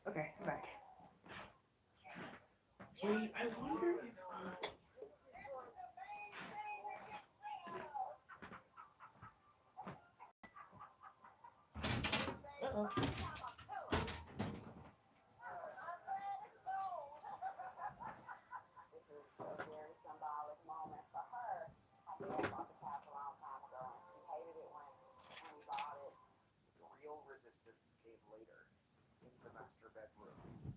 Okay, I'm back. Wait, I wonder if. Uh-oh. The real resistance came later, in the master bedroom.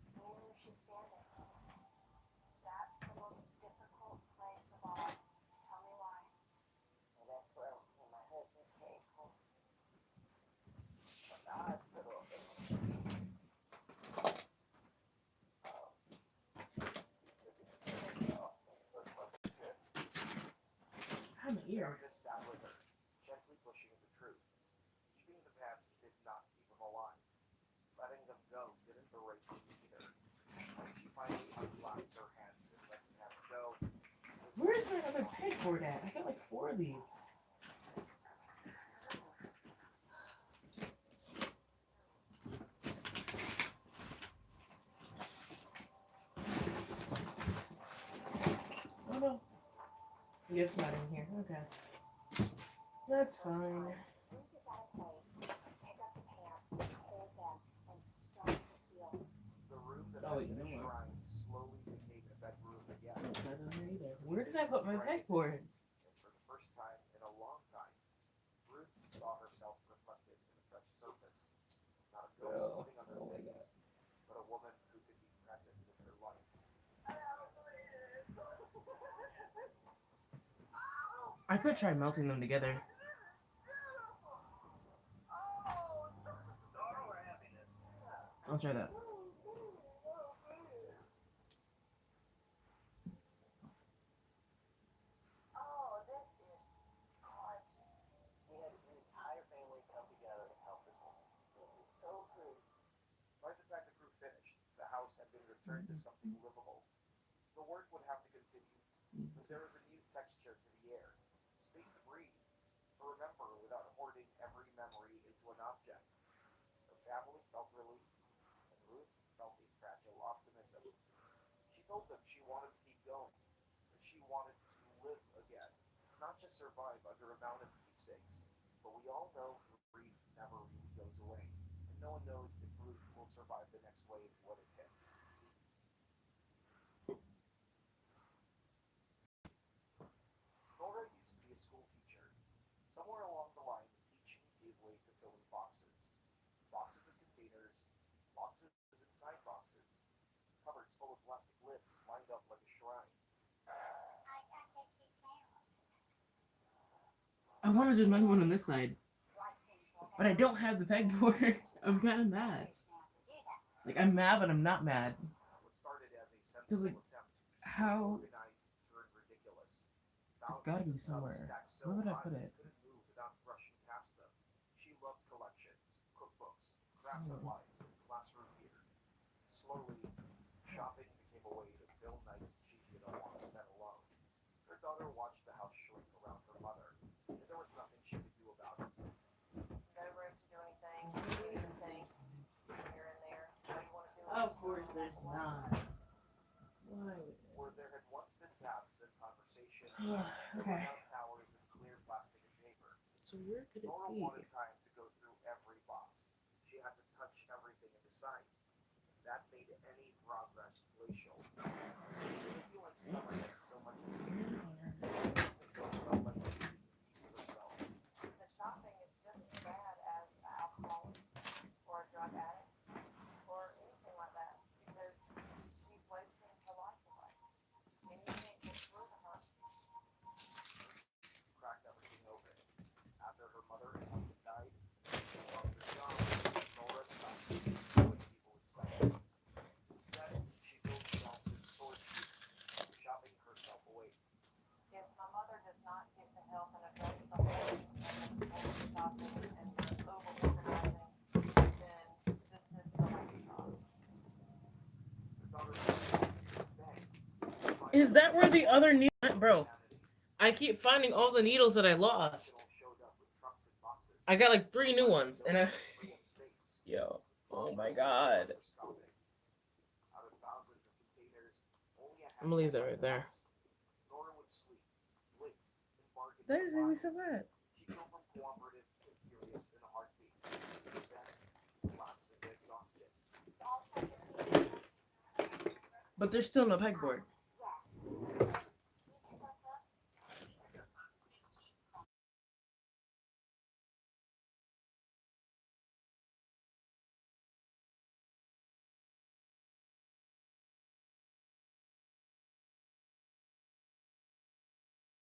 I'm here. Meredith sat with her, gently pushing the truth. Keeping the pants did not keep him alive. Letting them go didn't erase him either. When she finally unclasped her hands and let the pants go, it was Where's my other pegboard at? I got like four of these. Oh no. It's not in here. Okay. That's fine. the room that Oh, had wait, been no a more. shrine slowly became a bedroom again. It's not in here either. Where did I put my pegboard? And for the first time in a long time, Ruth saw herself reflected in a fresh surface. Not a ghost Oh, living under oh my god. things, but a woman who could be present in her life. I could try melting them together. I'll try that. By the time the crew finished, the house had been returned to something livable. The work would have to continue, but there was a new texture to the air, space to breathe, to remember without hoarding every memory into an object. Her family felt relief, and Ruth felt a fragile optimism. She told them she wanted to keep going, that she wanted to live again, not just survive under a mountain of keepsakes. But we all know grief never really goes away, and no one knows if Ruth will survive the next wave when it hits. Nora used to be a school teacher. Somewhere along the line, teaching gave way to filling boxes. Boxes and containers, boxes inside boxes, cupboards full of plastic lids lined up like a shrine. I want to do another one on this side, but I don't have the pegboard. I'm kind of mad. Like, I'm mad, but I'm not mad. What started as a Because, sensible like, attempt to be stay how. organized turned ridiculous. It's gotta Thousands be of tubs somewhere. stacked so Where would I high put you it? couldn't move without brushing past them. She loved collections, cookbooks, craft Oh. supplies, and classroom gear. Slowly, shopping became a way to fill nights she didn't want to spend alone. Her daughter watched the house shrink around her mother, and there was nothing she could do about it. Of course, there's not. Why Where there had once been paths and conversation, would there were Okay. now towers of clear plastic and paper. So where could it Nora be? wanted time to go through every box. She had to touch everything and decide. That made any progress glacial. It didn't feel like stubbornness so much as fear. It felt like losing a piece of herself. She cracked everything open. After her mother and husband died, and she lost her job, Nora stopped doing what people expected. Instead, she built shelves in storage units, shopping herself away. Her daughter begged, Is finally that where the other needle went, her bro? sanity. I keep finding all the needles that I lost. Professionals showed up with trucks and boxes, I got like three new reminding ones, and Nora I. to free up space. Yo. Oh Mom my was so proud of god. her stopping. I'm gonna leave that right there. Nora would sleep, wake, and bargain That for is gonna be so miles. bad. She'd go from cooperative to furious in a heartbeat. Then collapse into exhaustion. But there's still no pegboard.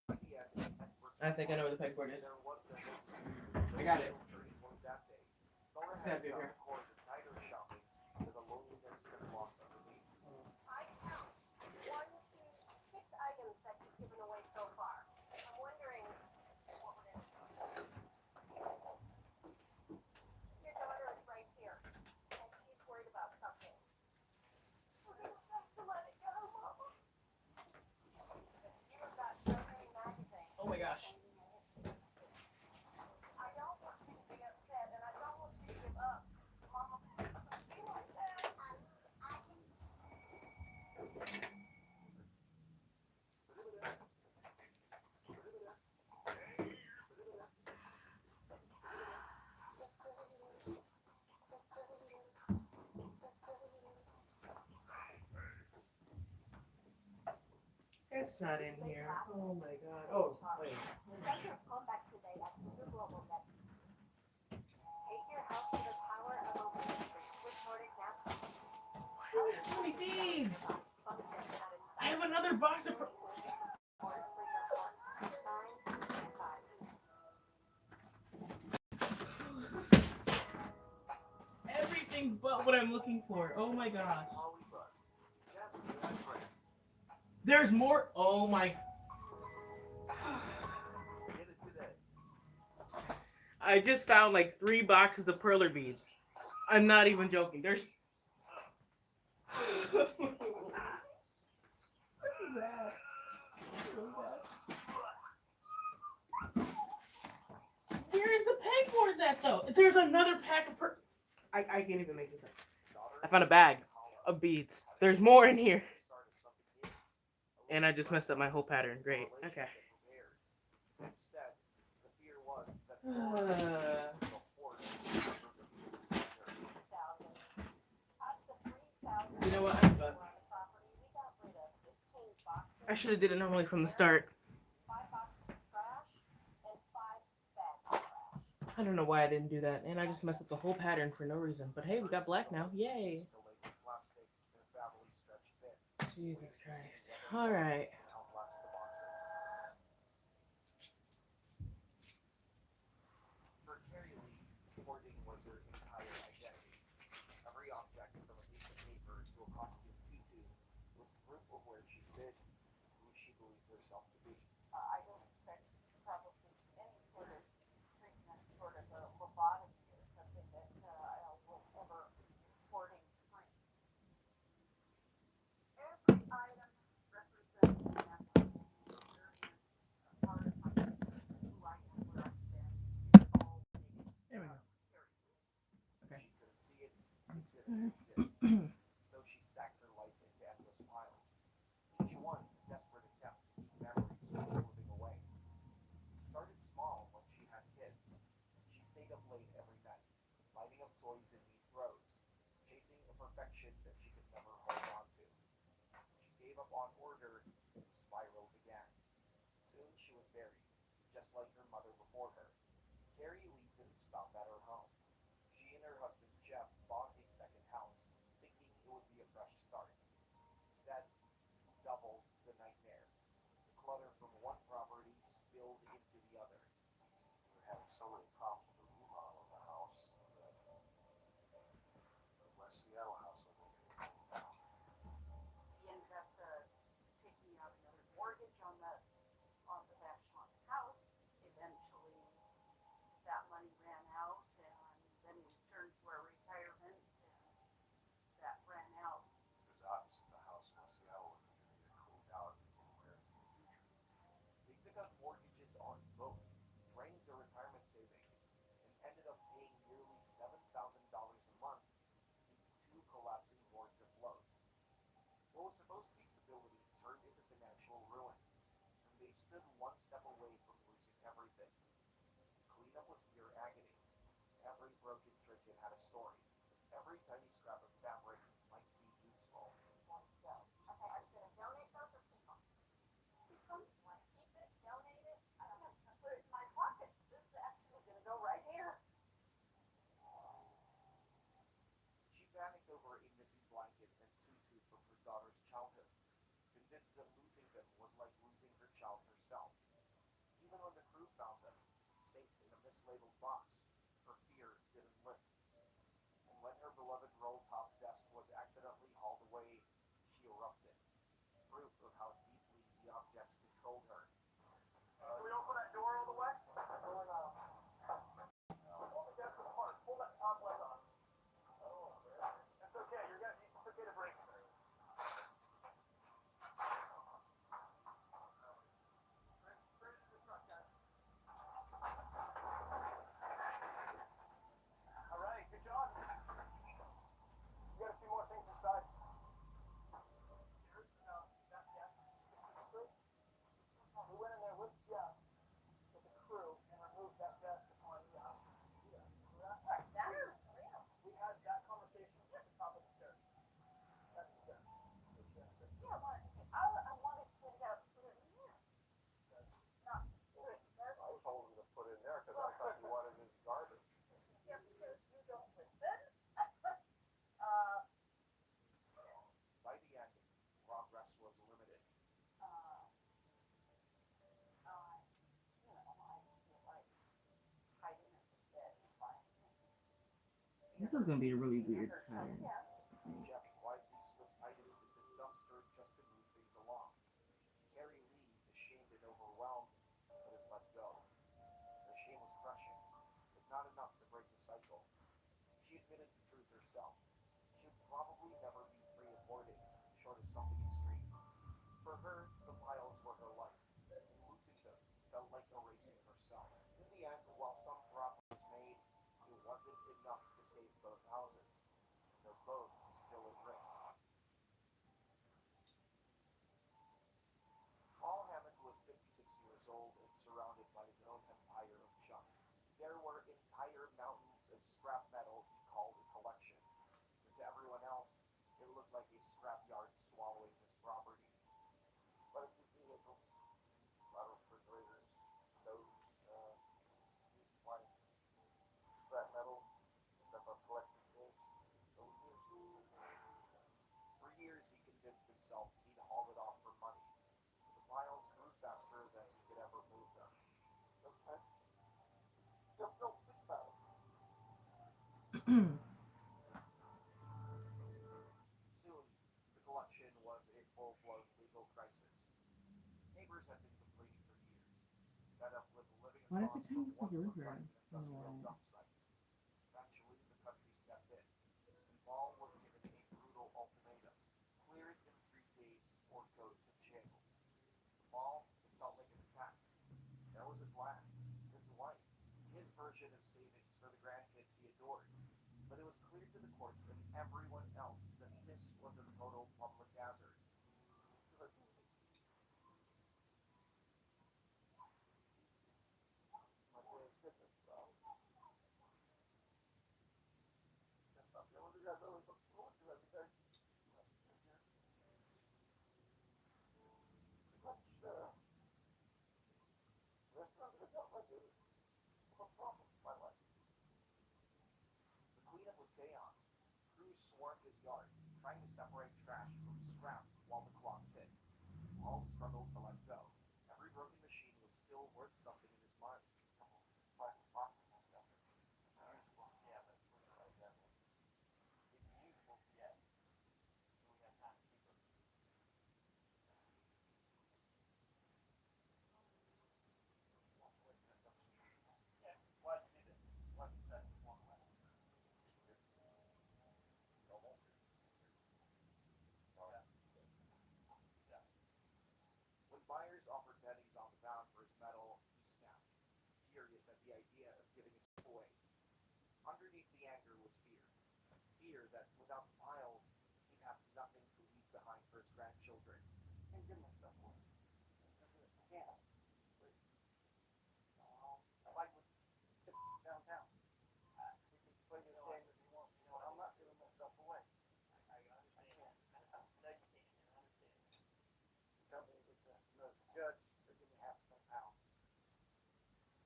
In the end, experts I think I know where the reported pegboard is. there was no missing. I got it. Turning point that day. Nora It's had gotta be found here. the cord that tied her shopping to the loneliness and loss underneath. I count 1, 2, 6 items that you've given away so far. I'm wondering what would it Your daughter is right here, and she's worried about something. We're gonna have to let it go, Mama. You have got so many magazines. Oh my gosh. I don't want you to be upset, and I don't want you to give up. Mama, please don't be like that. It's not in here. Oh my god. Oh, wait. Start your comeback today at the Global Net. Take your health to the power of obesity with Nordic Natural. Why do we have so many beads? I have another box of. Everything but what I'm looking for. Oh my gosh. There's more. Oh my. I just found like 3 boxes of perler beads. I'm not even joking. There's. What is that? Where is the pegboards at though? There's another pack of I can't even make this up. I found a bag of beads. There's more in here. And I just messed up my whole pattern. Great. Okay. Instead, the fear was that You know what? I should have did it normally from the start. 5 boxes of trash and 5 bags of trash. I don't know why I didn't do that. And I just messed up the whole pattern for no reason. But hey, we got black now. Yay. Jesus Christ. Alright. For Carrie Lee, hoarding was her entire identity. Every object, from a piece of paper to a costume tutu, was proof of where she'd been, who she believed herself to be. I don't expect probably any sort of treatment, sort of a lobotomy or something that will ever hoarding free. Every item represents an experience, a part of my history, who I am, where I've been. It all makes There we go. Okay. She couldn't see it, it didn't exist. So she stacked her life into endless piles. Each one a desperate attempt to keep memories from slipping away. It started small when she had kids. She stayed up late every night, lighting up toys in neat rows, chasing a perfection that she could never hold on to. She gave up on order, and the spiral began. Soon she was buried, just like her mother before her. Carrie Lee didn't stop at her home. She and her husband Jeff bought a second house, thinking it would be a fresh start. Instead, double the nightmare. The clutter from one property spilled into the other. We were having so many problems with the remodel of the house that the West Seattle house wasn't getting pulled down. He ended up taking out another mortgage on the Vashon house. Eventually, that money ran out, and then we turned to our retirement, and that ran out. It was obvious that the house in West Seattle wasn't going to get cleaned out anywhere in the future. They took out mortgages on both, drained their retirement savings, and ended up paying nearly $7,000 a month to keep 2 collapsing boards afloat. What was supposed to be stability turned into financial ruin, and they stood one step away from losing everything. Cleanup was pure agony. Every broken trinket had a story. Every tiny scrap of fabric might be useful. Okay, are you gonna donate those or keep them? Keep them? You wanna keep it, donate it? I don't know, just put it in my pocket. This is actually gonna go right here. She panicked over a missing blanket and tutu from her daughter's childhood, convinced that losing them was like losing her child herself. Even when the crew found them, safe in a mislabeled box, her fear didn't lift. And when her beloved roll-top desk was accidentally hauled away, she erupted. Proof of how deeply the objects controlled her. Can we open that door all the way? Or no? Pull the desk apart. Pull that top leg off. That's okay. It's okay to break it. Straight to the truck, guys. All right, good job. You got a few more things inside. Upstairs, that desk specifically. We went in there with Jeff, with the crew, and removed that desk upon correct? Better? Real? We had that conversation at the top of the stairs. That's the desk. Yeah, I wanted to get it out, put it in here. Not to put it in there. I told him to put it in there because I thought you wanted it as garbage. Yeah, because you don't listen. By the end, progress was limited. I just feel like hiding under the bed and finding it. This is gonna be a really weird pattern. Yeah. Jeff quietly slipped items into the dumpster just to move things along. Carrie Lee, ashamed and overwhelmed, couldn't let go. The shame was crushing, but not enough to break the cycle. She admitted the truth herself. She would probably never be free of hoarding, short of something extreme. For her, the piles were her life, and losing them felt like erasing herself. In the end, while some progress was made, it wasn't enough to save both houses. They're both still at risk. Paul Hammond was 56 years old and surrounded by his own empire of junk. There were entire mountains of scrap metal he called a collection, but to everyone else, it looked like a scrapyard swallowing his property. Quite a few vehicles, a lot of refrigerators, stoves, used appliances, scrap metal, stuff I've collected for years. For years, he convinced himself he'd haul it off for money. The piles grew faster than he could ever move them. Sometimes don't think about it. Soon, the collection was a full-blown legal crisis. Neighbors had been complaining for years, fed up with living Why does across it kind from of look like a one river? forgotten I don't know industrial why. dump site. Eventually, the country stepped in. Paul was given a brutal ultimatum: clear it in 3 days or go to jail. To Paul, it felt like an attack. There was his land, his wife, his version of savings for the grandkids he adored. But it was clear to the courts and everyone else that this was a total public hazard. My boy's business, bro. That's not the only thing I really look forward to every day. Much, restaurant that I got my dude. No problem, my life. The cleanup was chaos. Crews swarmed his yard, trying to separate trash from scrap while the clock ticked. Paul struggled to let go. Every broken machine was still worth something in his mind. Plastic boxes and stuff. It's usable. Yeah, but right there. It's usable, yes. Do we have time to keep it? Yeah. Why'd you do that? Why'd you set this one way? When buyers offered pennies on the pound for his metal, he snapped, furious at the idea of giving his stuff away. Underneath the anger was fear. Fear that without the piles, he'd have nothing to leave behind for his grandchildren. And give my stuff away. I can't. But, if I would tip downtown, we could play this game if he wants. I'm not giving my stuff away. I understand. I can't. I know you can't. I understand. Tell me it's a notice the judge, they give me half a cent a pound.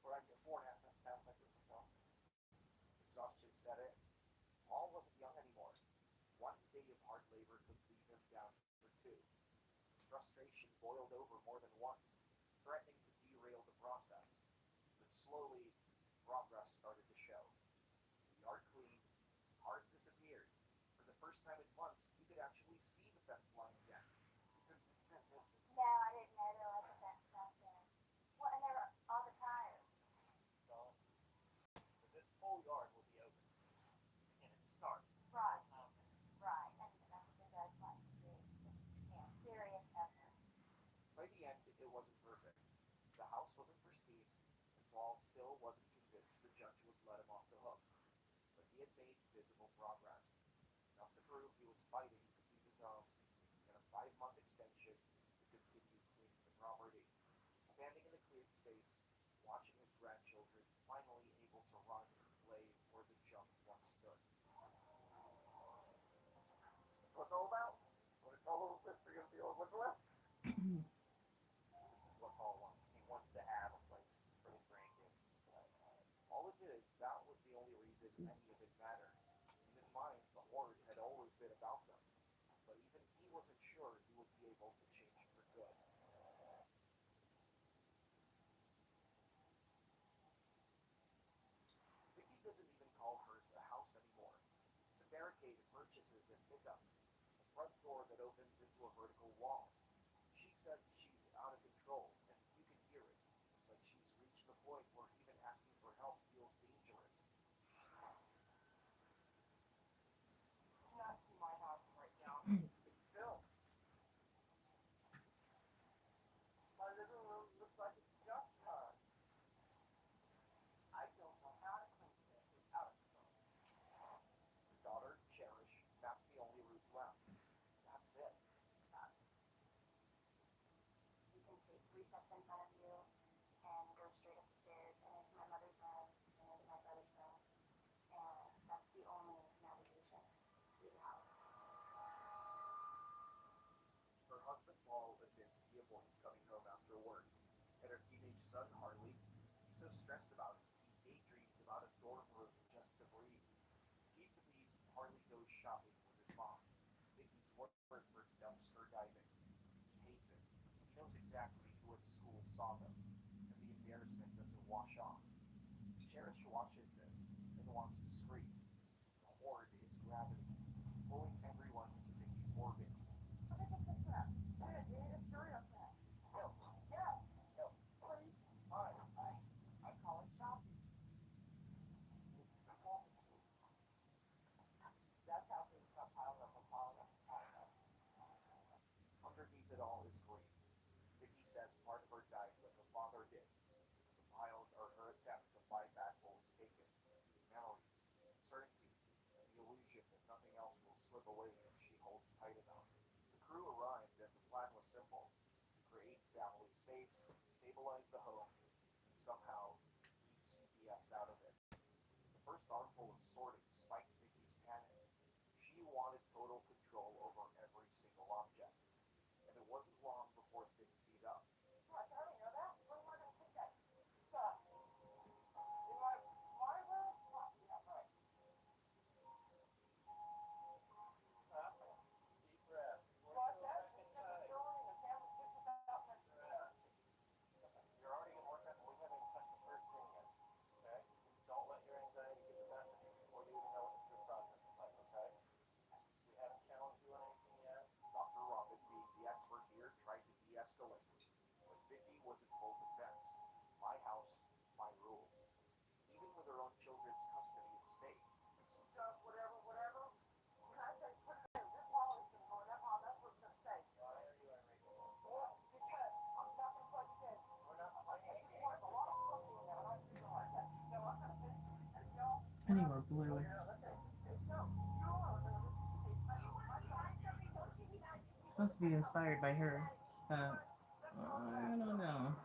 Or I can get 4.5 cents a pound if I do it myself. Exhaustion set in. Paul wasn't young anymore. One day of hard labor could leave him down for two. His frustration boiled over more than once, threatening to derail the process. But slowly, progress started to show. The yard cleaned, cars disappeared. For the first time in months, he could actually see the fence line again. You couldn't see the fence yesterday. No, I didn't know there was a fence back there. Well, and there were all the tires. So this whole yard will be open. And it's started. Right. It's not finished. Right, and that's what the judge likes to see. Serious effort. By the end, it wasn't perfect. The house wasn't pristine, and Paul still wasn't convinced the judge would let him off the hook. But he had made visible progress, enough to prove he was fighting to keep his own, and a 5-month extension to continue cleaning the property. Standing in the cleared space, watching his grandchildren finally able to run and play where the junk once stood. What's it all about? What it's all over with, forget the old what's left. This is what Paul wants. He wants to have a place for his grandkids to play. Paul admitted that was the only reason any of it mattered. In his mind, the horde had always been about them, but even he wasn't sure he would be able to change for good. Vicky doesn't even call hers a house anymore. It's a barricade of purchases and pickups, a front door that opens into a vertical wall. She says she's out of control, and you can hear it, but she's reached the point where even asking for help feels dangerous. Do not see my house right now. It's filled. My living room looks like a junkyard. I don't know how to clean this. It's out of control. Her daughter, Cherish, that's the only route left. That's it. You can take 3 steps in front of you and go straight up the stairs and into my mother's room and into my brother's room. And that's the only navigation through the house. Her husband, Paul, admits he avoids coming home after work. And her teenage son, Harley, he's so stressed about it, he daydreams about a dorm room just to breathe. To keep the peace, Harley goes shopping with his mom. Vicky's word for dumpster diving. He hates it. He knows exactly who at school saw them, and the embarrassment doesn't wash off. Cherish watches this and wants to scream. The horde is gravity, pulling everyone into Vicky's orbit. Let me pick this one up. Dude, you need a serious man. No. Yes. No. Please. Fine. I call it shopping. It's compulsive. That's how things got piled up and piled up and piled up. Underneath it all is grief. Vicky says part of her died when her father did. The piles are her attempt to buy back what was taken. Memories, certainty, and the illusion that nothing else will slip away if she holds tight enough. The crew arrived and the plan was simple. Create family space, stabilize the home, and somehow keep CPS out of it. The first armful of sorting spiked Vicky's panic. She wanted total control over every single object. And it wasn't long before things heat up. What, Charlie, you know that? Where am I going to put that? Stuff. In my room? What? Yeah, right. Stop. Deep breath. Well, I said, just sit with Charlie and the family pictures out next to the church. Listen, you're already in work on it. We haven't even touched the first thing yet. Okay? Don't let your anxiety get the best of you before you even know what the through process is like, okay? We haven't challenged you on anything yet. Dr. Robin, being the expert here, tried to de-escalate. But Vicky was in full defense. My house, my rules. Even with her own children's custody at stake. Some junk, whatever. When I say put it there, this wall is going to go in that wall, that's where it's going to stay. Why are you irate? Well, because I'm not going to plug it in. We're not playing I any just games. want a lot of coffee in there, and I'm doing like that. No, I'm going to finish it. And no, I need more blue. you're not listening. No, you are going to listen to me. My God, don't you need that? It's supposed to be inspired by her. I don't know.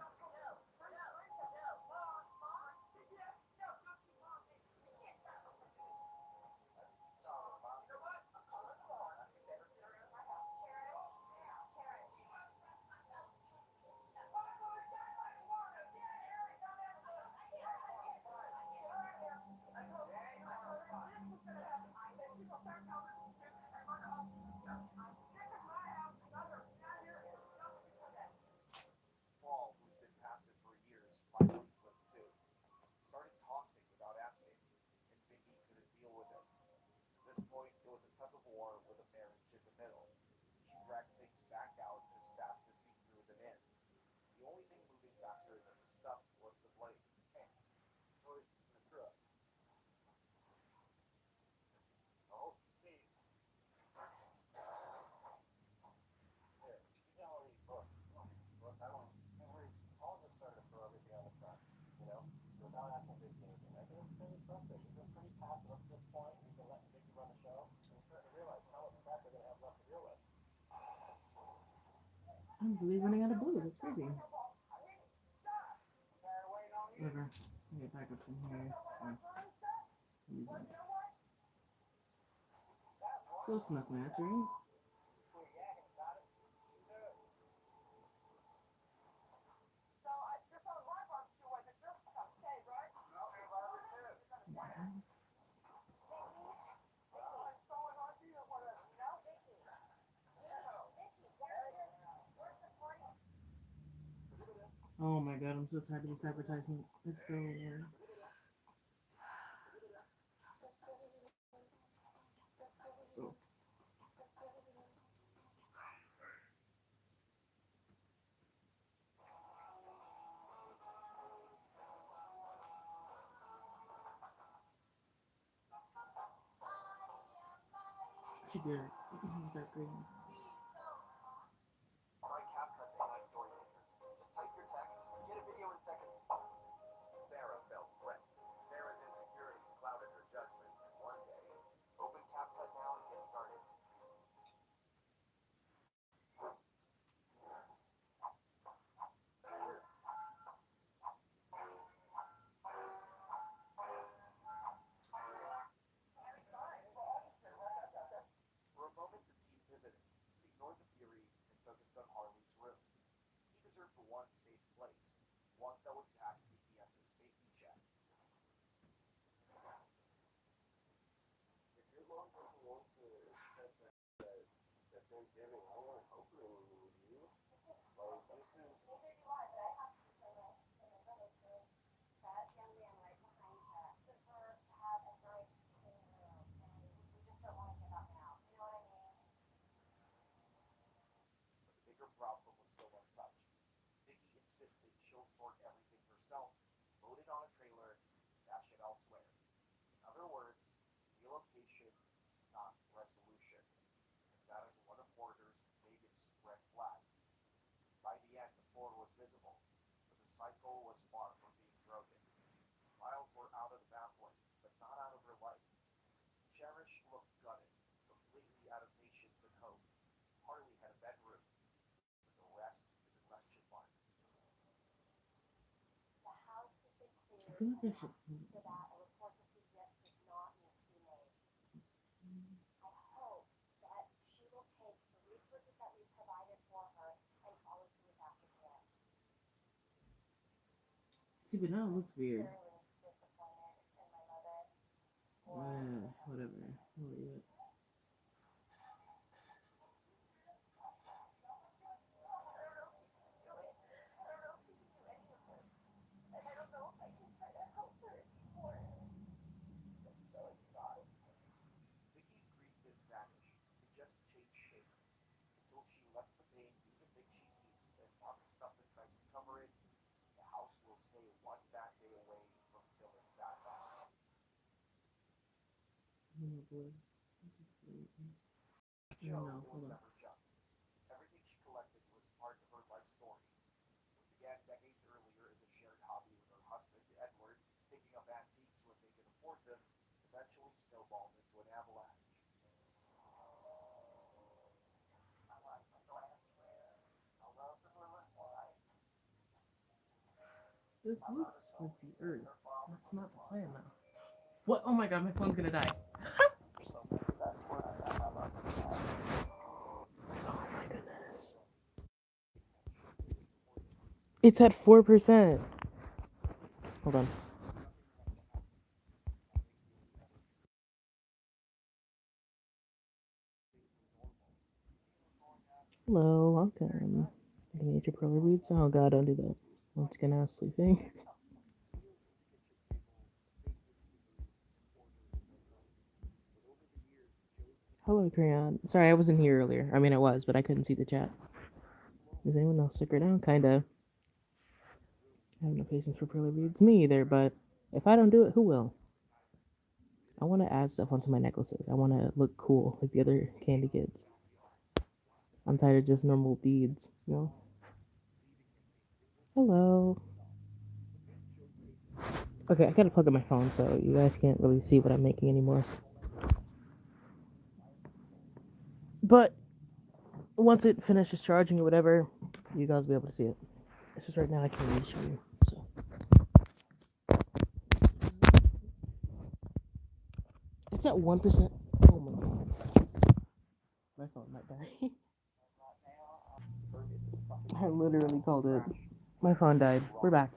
Paul, who's been passive for years, finally flipped too. He started tossing without asking, and Vicky couldn't deal with it. At this point, it was a tug of war with a marriage in the middle. She dragged things back out as fast as he threw them in. The only thing moving faster than the stuff was the blade. Hey, throw it in the truck. Oh, Steve. Here, you can already look. Look, I don't. Paul just started to throw everything on the front, you know, without asking Vicky anything. I think it's frustrating. He's been pretty passive up to this point. He's been letting Vicky run the show, and he's starting to realize how much crap they're gonna have left to deal with. I don't believe running out of blue. That's crazy. Whatever. Let me get back up from here. Use it. Close enough match, right? Oh my god, I'm so tired of this advertisement. It's so weird. So. She did it. That crazy. Try CapCut's AI story maker. Just type your text, get a video in seconds. Sarah felt threatened. Sarah's insecurities clouded her judgment, and one day, Open CapCut now and get started. for a moment, the team pivoted, ignored the fury, and focused on Harley's room. He deserved one safe place, one that would pass CPS's safety check. If your mom doesn't want to set that Thanksgiving, I want to help her with you. Like, this is. That young man right behind you deserves to have a nice clean room, and we just don't want to give up now. You know what I mean? But the bigger problem was still untouched. Vicky insisted she'll sort everything herself, load it on a trailer, stash it elsewhere. In other words, relocation, not resolution. And that is one of Hoarder's biggest red flags. By the end, the floor was visible, but the cycle was far from being broken. Miles were out of the pathways, but not out of her life. Cherish looked gutted, completely out of patience and hope. Harley had a bedroom, but the rest is a question mark. The house has been I cleared feel like I enough should. so that a report to CPS does not need to be made. I hope that she will take the resources that we've provided for her and follow through with that to the end. See, but now it looks weird. Fairly disappointed in my mother. Or Whatever. We'll leave it. Vicky's grief didn't vanish, it just changed shape. Until she lets the pain be the thing she keeps and not the stuff that tries to cover it, the house will stay one bad day away from filling that up. Oh boy. Joe, No, it was hold on. never junk. Everything she collected was part of her life story. What began decades earlier as a shared hobby with her husband, Edward, picking up antiques when they could afford them, eventually snowballed into an avalanche. My wife, I swear, I love This looks like the Earth. That's not the plan now. What? Oh my god, my phone's gonna die. Oh my goodness. It's at 4%. Hold on. Hello, welcome. Looking at your pearly boots? Oh god, don't do that. Once again, I was sleeping. Hello, Crayon. Sorry, I wasn't here earlier. I mean, I was, but I couldn't see the chat. Does anyone else stick around? Kinda. I have no patience for pearly beads. Me either, but if I don't do it, who will? I want to add stuff onto my necklaces. I want to look cool like the other candy kids. I'm tired of just normal beads, you know? Hello. Okay, I gotta plug in my phone so you guys can't really see what I'm making anymore. But once it finishes charging or whatever, you guys will be able to see it. It's just right now I can't really show you. So it's at 1%. Oh my god. My phone might die. I literally called it. My phone died. We're back.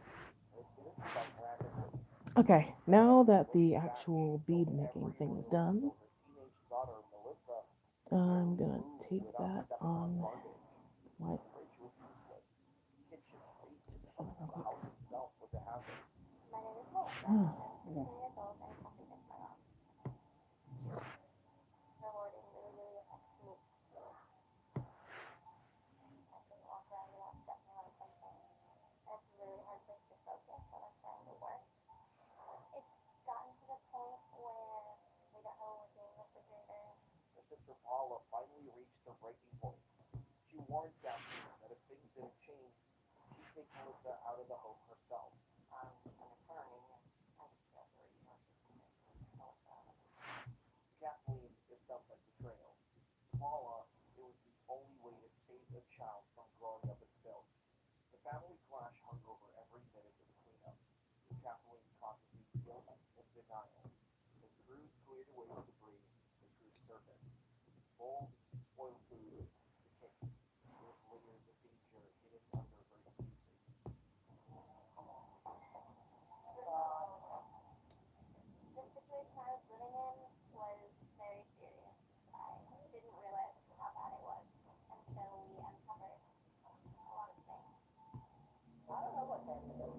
Okay, now that the actual bead making thing is done, I'm gonna take that on my. Her sister Paula finally reached the breaking point. She warned Kathleen that if things didn't change, she'd take Melissa out of the home herself. I'm an attorney and I just have the resources to make Melissa out of it. Kathleen, it felt like betrayal. Paula, it was the only way to save a child from growing up in filth. The family clash hung over every minute of cleanup, with Kathleen constantly guilt and denial. As crews cleared away the debris, the truth surfaced. Mold, spoiled food, decay. There was layers of danger hidden under her excuses. The situation I was living in was very serious. I didn't realize how bad it was until we uncovered a lot of things. I don't know what that is.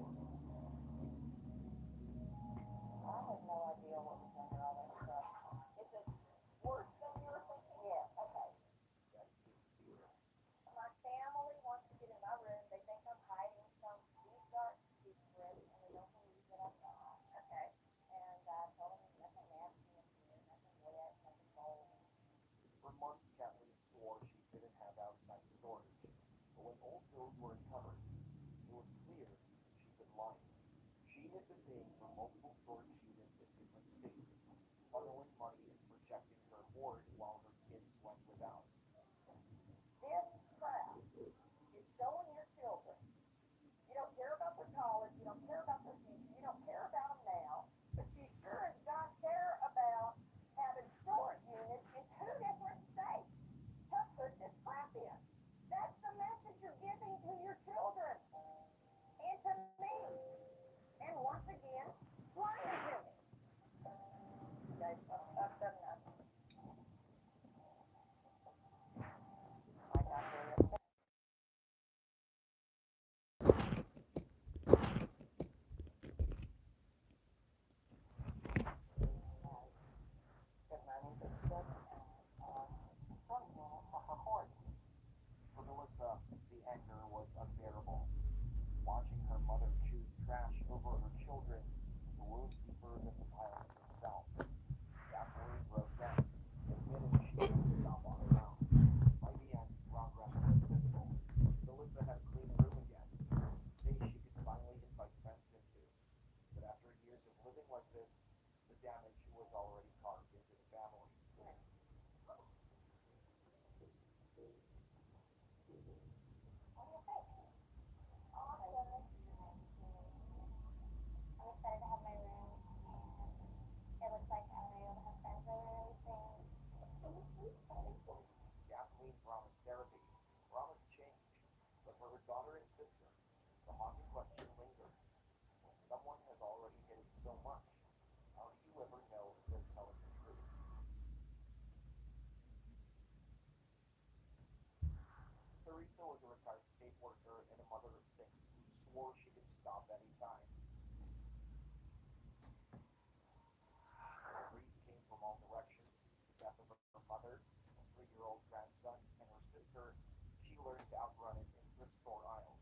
I had no idea what was under all that stuff. Is it worse than you were thinking? Yes. Okay. My family wants to get in my room. They think I'm hiding some deep, dark secret, and they don't believe that I'm not. Okay. And I told them there's nothing nasty in here, nothing wet, nothing moldy. For months, Kathleen swore she didn't have outside storage. But when old bills were uncovered, it was clear she'd been lying. She had been paying for multiple storage units in different states, funneling money and projecting her hoard while her kids went without. This crap is showing your children. You don't care about their college, you don't care about their future, you don't care about them now, but you sure as God care about having storage units in 2 different states to put this crap in. That's the message you're giving to your children and to me. And once again, lying to me. Okay, I've done enough. I got very upset. Spent money that she doesn't have storage unit for her hoard. For Melissa, the anger was unbearable. Watching her mother choose trash over her children was a wound deeper than the violence itself. Kathleen broke down, admitting she couldn't stop on her own. By the end, progress was visible. Melissa had a clean room again, space she could finally invite friends into. But after years of living like this, the damage was already carved into the family. Awesome. haunting question lingers. When someone has already hidden so much, how do you ever know if they're telling the truth? Teresa was a retired state worker and a mother of six who swore she could stop any time. Grief came from all directions: the death of her mother, a 3-year-old grandson, and her sister. She learned to outrun it in thrift store aisles.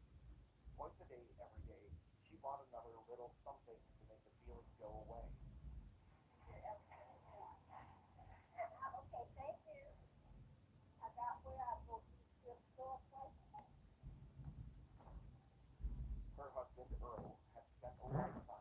Twice a day, every day, she bought another little something to make the feeling go away. Okay, thank you. I got where I will be still store place. Her husband, Earl, had spent a lifetime